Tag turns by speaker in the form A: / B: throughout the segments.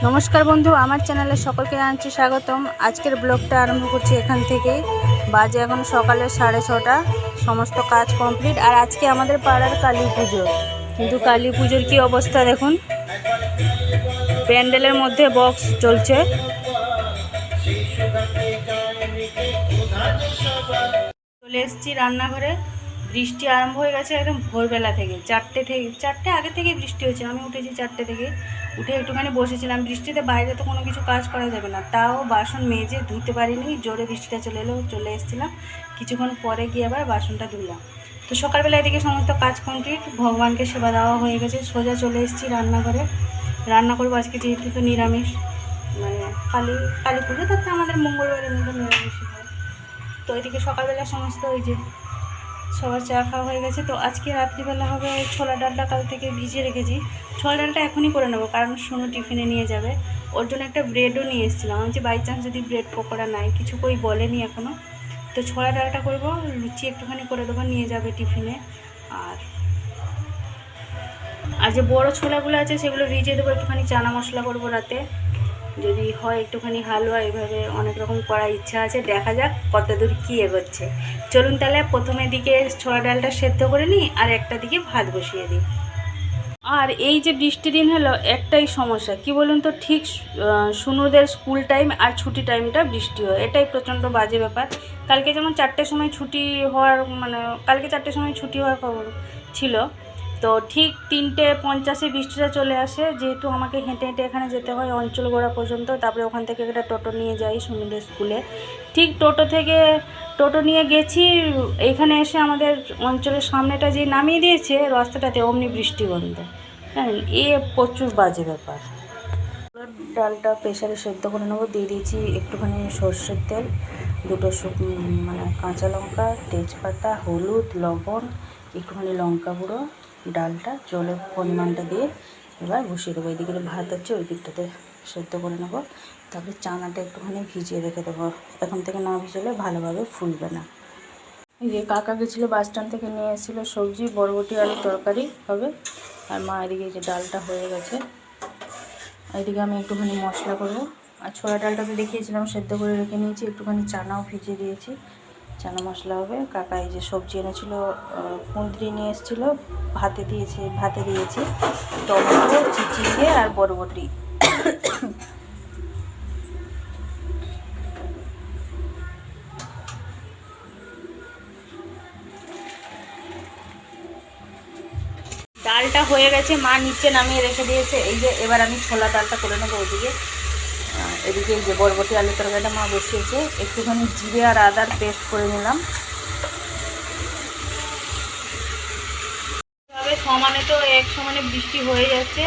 A: নমস্কার বন্ধু, আমার চ্যানেলে সকলকে জানাচ্ছি স্বাগতম। আজকের ব্লগটা আরম্ভ করছি এখান থেকে। বাজে এখন সকালে 6:30। সমস্ত কাজ কমপ্লিট। আর আজকে আমাদের পাড়ার কালী পুজো, কিন্তু কালী পুজোর কী অবস্থা দেখুন। প্যান্ডেলের মধ্যে বক্স চলছে। চলে এসেছি রান্নাঘরে। বৃষ্টি আরম্ভ হয়ে গেছে একদম ভোরবেলা থেকে, 4টে আগে থেকে বৃষ্টি হচ্ছে। আমি উঠেছি 4টে থেকে, উঠে একটুখানি বসেছিলাম। বৃষ্টিতে বাইরে তো কোনো কিছু কাজ করা যাবে না, তাও বাসন মেজে ধুতে পারিনি, জোরে বৃষ্টিটা চলে এসেছিলাম। কিছুক্ষণ পরে গিয়ে আবার বাসনটা ধুলাম। তো সকালবেলা এদিকে সমস্ত কাজ কমপ্লিট, ভগবানকে সেবা দেওয়া হয়ে গেছে। সোজা চলে এসেছি রান্নাঘরে। রান্না করবো আজকে, যেহেতু তো নিরামিষ, মানে কালী পুজো, তারপরে আমাদের মঙ্গলবারের মধ্যে নিরামিষ হয়। তো এদিকে সকালবেলা সমস্ত ওই যে সবার চা খাওয়া হয়ে গেছে। তো আজকে রাত্রিবেলা হবে ছোলা ডালটা, কাল থেকে ভিজিয়ে রেখেছি। ছোলা ডালটা এখনই করে নেবো, কারণ সোনু টিফিনে নিয়ে যাবে। ওর জন্য একটা ব্রেডও নিয়ে এসেছিলাম। আমি যে বাই চান্স যদি ব্রেড পকোড়া নাই, কিছু কই বলেনি এখনও। তো ছোলা ডালটা করবো, লুচি একটুখানি করে দেবো, নিয়ে যাবে টিফিনে। আর যে বড়ো ছোলাগুলো আছে সেগুলো ভিজিয়ে দেবো, একটুখানি চানা মশলা করবো রাতে, যদি হয় একটুখানি হালুয়া। এইভাবে অনেক রকম করার ইচ্ছা আছে, দেখা যাক কত দূর কী এগোচ্ছে। চলুন তাহলে প্রথমে দিকে ছোলা ডালটা সেদ্ধ করে নিই, আর একটা দিকে ভাত বসিয়ে দিই। আর এই যে বৃষ্টি দিন হলো, একটাই সমস্যা কি বলুন তো, ঠিক সুনুদের স্কুল টাইম আর ছুটি টাইমটা বৃষ্টি হয়, এটাই প্রচণ্ড বাজে ব্যাপার। কালকে যেমন 4টের সময় ছুটি হওয়ার, মানে কালকে 4টের সময় ছুটি হওয়ার খবর ছিল, তো ঠিক 3:50 বৃষ্টিটা চলে আসে। যেহেতু আমাকে হেঁটে হেঁটে এখানে যেতে হয় অঞ্চলগোড়া পর্যন্ত, তারপরে ওখান থেকে একটা টোটো নিয়ে যাই সুনুদের স্কুলে। ঠিক টোটো নিয়ে গেছি, এইখানে এসে আমাদের অঞ্চলের সামনেটা যে নামিয়ে দিয়েছে রাস্তাটাতে, অমনি বৃষ্টি বন্ধ। হ্যাঁ, এ প্রচুর বাজে ব্যাপার। ডালটা প্রেশারে সেদ্ধ করে নেবো। দিয়ে দিয়েছি একটুখানি সর্ষের তেল, দুটো মানে কাঁচা লঙ্কা, তেজপাতা, হলুদ, লবণ, একটুখানি লঙ্কা গুঁড়ো। ডালটা জলের পরিমাণটা দিয়ে এবার বসিয়ে দেবো। এদিকে ভাত হচ্ছে, ওই দিকটাতে সেদ্ধ করে নেবো। তারপরে চানাটা একটুখানি ভিজিয়ে রেখে দেবো, এখন থেকে না ভিজালে ভালোভাবে ফুলবে না। এই যে কাকা গেছিলো বাস স্ট্যান্ড থেকে, নিয়ে এসেছিলো সবজি, বরবটি আলু তরকারি হবে। আর মা এদিকে যে ডালটা হয়ে গেছে, এদিকে আমি একটুখানি মশলা করবো। আর ছোলা ডালটা তো দেখিয়েছিলাম সেদ্ধ করে রেখে নিয়েছি, একটুখানি চানাও ভিজিয়ে দিয়েছি, চানা মশলা হবে। কাকা এই যে সবজি এনেছিলো, কুঁদরি নিয়ে এসেছিলো, ভাতে দিয়েছি টমেটো, চিচিড়ে আর বরবটি। ডালটা হয়ে গেছে, মা নিচে নামিয়ে রেখে দিয়েছে। এই যে এবার আমি ছোলা ডালটা করে নেবো ওদিকে। এদিকে এই যে বরবটি আলু তরকারিটা মা বসিয়েছে, একটুখানি জিরে আর আদার পেস্ট করে নিলাম। তবে সমানে তো এক সমানে বৃষ্টি হয়ে যাচ্ছে,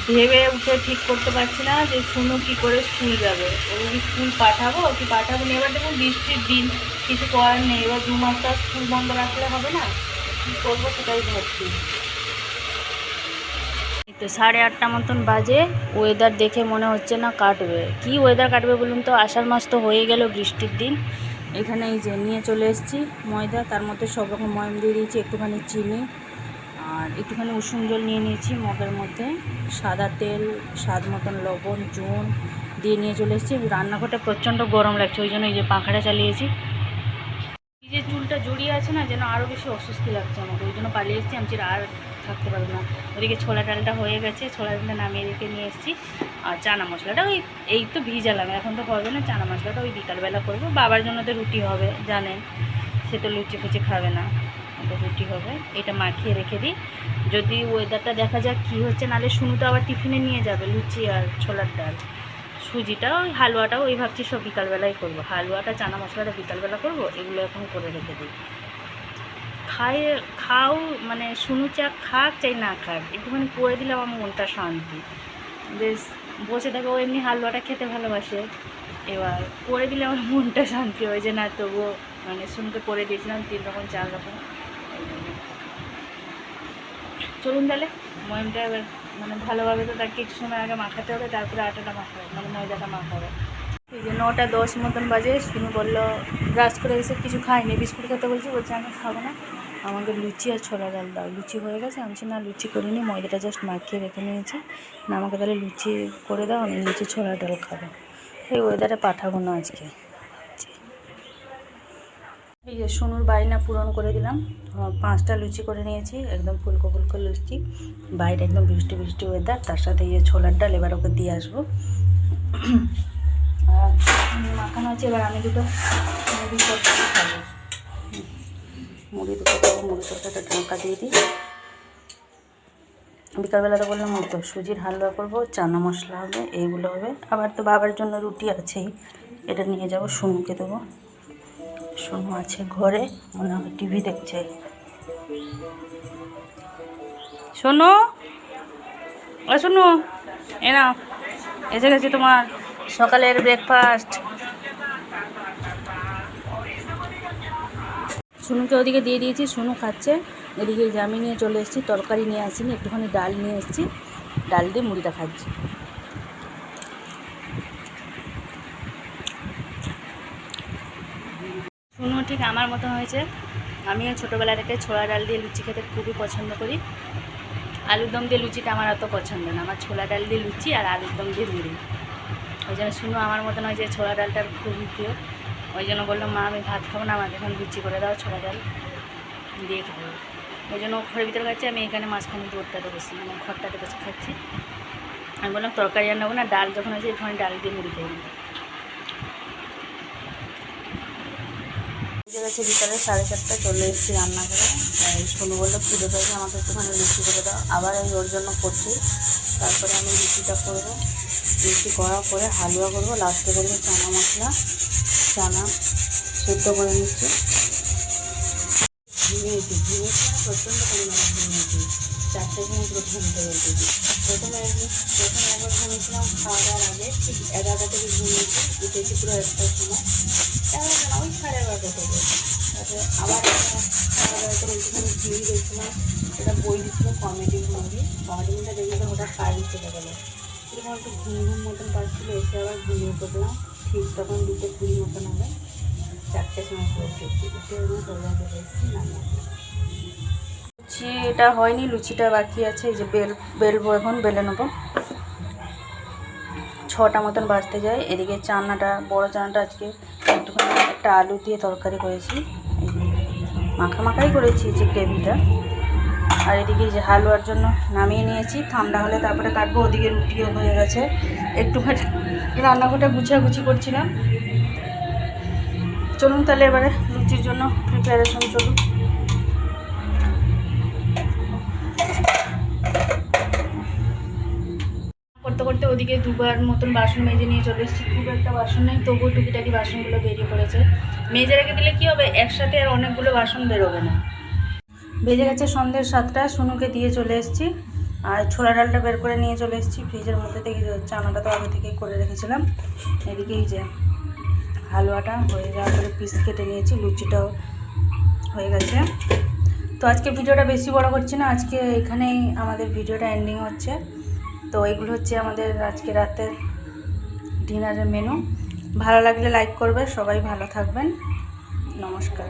A: ভেবে উঠে ঠিক করতে পারছি না যে শুনো কী করে স্কুল যাবে। ওই স্কুল পাঠাবো কি পাঠাবো না। এবার দেখুন বৃষ্টির দিন, কিছু করার নেই। এবার 2 মাস তার স্কুল বন্ধ রাখলে হবে না, কী করবো সেটাই ভাবছি। তো 8:30 মতন বাজে, ওয়েদার দেখে মনে হচ্ছে না কাটবে। কি ওয়েদার কাটবে বলুন তো, আষাঢ় মাস তো হয়ে গেল, বৃষ্টির দিন। এখানে এই যে নিয়ে চলে এসেছি ময়দা, তার মধ্যে সব রকম ময়ম দিয়ে দিয়েছি, একটুখানি চিনি আর একটুখানি উষুম জল নিয়ে নিয়েছি মগের মধ্যে, সাদা তেল, স্বাদ মতন লবণ, চুন দিয়ে নিয়ে চলে এসেছি। রান্নাঘরটা প্রচণ্ড গরম লাগছে, ওই জন্য এই যে পাখাটা চালিয়েছি। এই যে চুলটা জড়িয়ে আছে না, যেন আরও বেশি অস্বস্তি লাগছে আমাকে, ওই জন্য পালিয়ে এসেছি। আমি আর থাকতে পারবো না। ওদিকে ছোলা ডালটা হয়ে গেছে, ছোলা ডালটা নামিয়ে রেখে নিয়ে এসেছি। আর চানা মশলাটা এই তো ভিজালাম, এখন তো হবে না। চানা মশলাটা ওই বিকালবেলা করবো। বাবার জন্য তো রুটি হবে, জানেন, সে তো লুচি ফুচি খাবে না, তো রুটি হবে। এটা মাখিয়ে রেখে দিই, যদি ওয়েদারটা দেখা যাক কী হচ্ছে। নাহলে শুনু তো আবার টিফিনে নিয়ে যাবে লুচি আর ছোলার ডাল। সুজিটা, ওই হালুয়াটাও ওই ভাবছি সব বিকালবেলাই করবো। হালুয়াটা, চানা মশলাটা বিকালবেলা করবো, এগুলো এখন করে রেখে দিই। খাও মানে শুনু চা খাক চাই না খাক, একটুখানি করে দিলে আমার মনটা শান্তি। বেশ বসে থাকে, ও এমনি হালুয়াটা খেতে ভালোবাসে, এবার করে দিলে আমার মনটা শান্তি হয় যে না, তবুও মানে শুনুকে করে দিয়েছিলাম 3 রকম 4 রকম। চলুন তাহলে ময়মটা এবার মানে ভালোভাবে তো তাকে কিছু সময় আগে মাখাতে হবে, তারপরে আটাটা মাখাবে, মানে ময়দাটা মাখাবে। এই যে 9:10 মতন বাজে, শুনু বললো ব্রাশ করে এসে কিছু খাইনি, বিস্কুট খেতে বলছি, বলছে আমি খাবো না। আমাকে লুচি আর ছোলা ডাল দাও। লুচি হয়ে গেছে, আমি না লুচি করিনি, ময়দাটা জাস্ট মাখিয়ে রেখে নিয়েছি। না আমাকে তাহলে লুচি করে দাও, আমি লুচি ছোলা ডাল খাবো। এই ওয়েদারে পাঠাবো না আজকে। এই যে সোনুর বায়না পূরণ করে দিলাম, 5টা লুচি করে নিয়েছি, একদম ফুলকো ফুলকো লুচি। বাইরে একদম বৃষ্টি বৃষ্টি ওয়েদার, তার সাথে এই যে ছোলার ডাল এবার ওকে দিয়ে আসবো। আর মাখানো আছে, এবার আমি দুটো মুড়ি তরকারি খাবো। মুড়ি দুটো খাবো, মুড়ি তরকারিটা ঢাকা দিয়ে দিই। বিকালবেলাতে বললাম তো সুজির হালুয়া করবো, চানা মশলা হবে, এইগুলো হবে। আবার তো বাবার জন্য রুটি আছেই, এটা নিয়ে যাব, সোনুকে দেবো। সোনু আছে ঘরে, মনে হয় টিভি দেখছে। সোনু, ও সোনু, এ নাও, এসে গেছে তোমার সকালের ব্রেকফাস্ট। সোনুকে ওদিকে দিয়ে দিয়েছি, সোনু খাচ্ছে। এদিকে জামি নিয়ে চলে এসেছি, তরকারি নিয়ে আসিনি, একটুখানি ডাল নিয়ে এসেছি, ডাল দিয়ে মুড়িটা খাচ্ছি। সোনু ঠিক আমার মতো হয়েছে। আমিও ছোটোবেলা থেকে ছোলা ডাল দিয়ে লুচি খেতে খুবই পছন্দ করি। আলুর দম দিয়ে লুচিটা আমার অত পছন্দ না, আমার ছোলা ডাল দিয়ে লুচি আর আলুর দম দিয়ে মুড়ি। ওই জন্য সোনু আমার মতন হয়েছে, ছোলা ডালটার খুবই প্রিয়। ওই জন্য বললাম মা আমি ভাত খাবো না, আমাকে এখন লুচি করে দাও, ছোলা ডাল দিয়ে খাবো। ওই জন্য ঘরের ভিতরে খাচ্ছি, আমি এখানে মাঝখানে দৌড়টাতে বসি, মানে ঘরটাতে বসে খাচ্ছি। আমি বললাম তরকারি আর নেবো না, ডাল যখন হয়েছে এখানে ডাল দিয়ে মুড়ি খেয়ে নেবো। গেছে বিকালে 4:30, চলে এসেছি রান্না করে। সোনু বললো পুজো করে আমাকে একটুখানি লুচি করে দাও, আবার আমি ওর জন্য করছি। তারপরে আমি লুচিটা করবো, লুচি করার পরে হালুয়া করবো, লাস্টে করবো চানা মশলা, চানা সেদ্ধ করে নিচ্ছি। ঘুমিয়েছি প্রচণ্ড পরিমাণে ঘুমিয়েছি, 4টে ঘুম পুরো ঘুমতে বলতেছি। প্রথমে একবার ঘুমিয়েছিলাম খাওয়া দাওয়ার আগে, ঠিক 11টা থেকে ঘুমিয়েছি, উঠেছি পুরো 1টার সময়, 11টা না ওই 11:30 থেকে। তারপরে আবার খাওয়া দাওয়া করে একটুখানি টিভি দেখছিলাম, একটা বই দিচ্ছিল কমেডি মুভি, কমেডিটা দেখলে হঠাৎ কারেন্ট চলে গেলো, এরকম একটু ঘুম ঘুম মতন পাচ্ছিলো, এসে আবার ঘুমিয়ে পড়লাম। ঠিক তখন 2:20 মতন হবে, 4টের সময় করে উঠেছি, উঠে আমি সোজা চলে এসেছি রান্না। লুচিটা হয়নি, লুচিটা বাকি আছে, এই যে বেলবো, এখন বেলে নেবো। 6টা মতন বাজতে যায়। এদিকে চানাটা, বড় চানাটা আজকে একটুখানি একটা আলু দিয়ে তরকারি করেছি, মাখাই করেছি যে গ্রেভিটা। আর এদিকে যে হালুয়ার জন্য নামিয়ে নিয়েছি, ঠান্ডা হলে তারপরে কাটবো। ওদিকে রুটিও হয়ে গেছে, একটুখানি রান্নাঘরটা গুছাগুছি করছিলাম। চলুন তাহলে এবারে লুচির জন্য প্রিপারেশন চলুন। করতে করতে ওদিকে 2বার মতন বাসন মেজে নিয়ে চলে এসেছি। খুব একটা বাসন নেই, তবুও টুকিটাকি বাসনগুলো বেরিয়ে পড়েছে। মেজে রেখে দিলে কী হবে, একসাথে আর অনেকগুলো বাসন বেরোবে না। বেজে গেছে সন্ধ্যে 7টা, সোনুকে দিয়ে চলে এসেছি। আর ছোলা ডালটা বের করে নিয়ে চলে এসেছি ফ্রিজের মধ্যে থেকে, চানাটা তো আগে থেকেই করে রেখেছিলাম। এদিকে এই যে হালুয়াটা হয়ে যাওয়ার পরে পিস কেটে নিয়েছি, লুচিটাও হয়ে গেছে। তো আজকে ভিডিওটা বেশি বড় করছি না, আজকে এখানেই আমাদের ভিডিওটা এন্ডিং হচ্ছে। তো এগুলো হচ্ছে আমাদের আজকে রাতের ডিনারের মেনু। ভালো লাগলে লাইক করবে, সবাই ভালো থাকবেন, নমস্কার।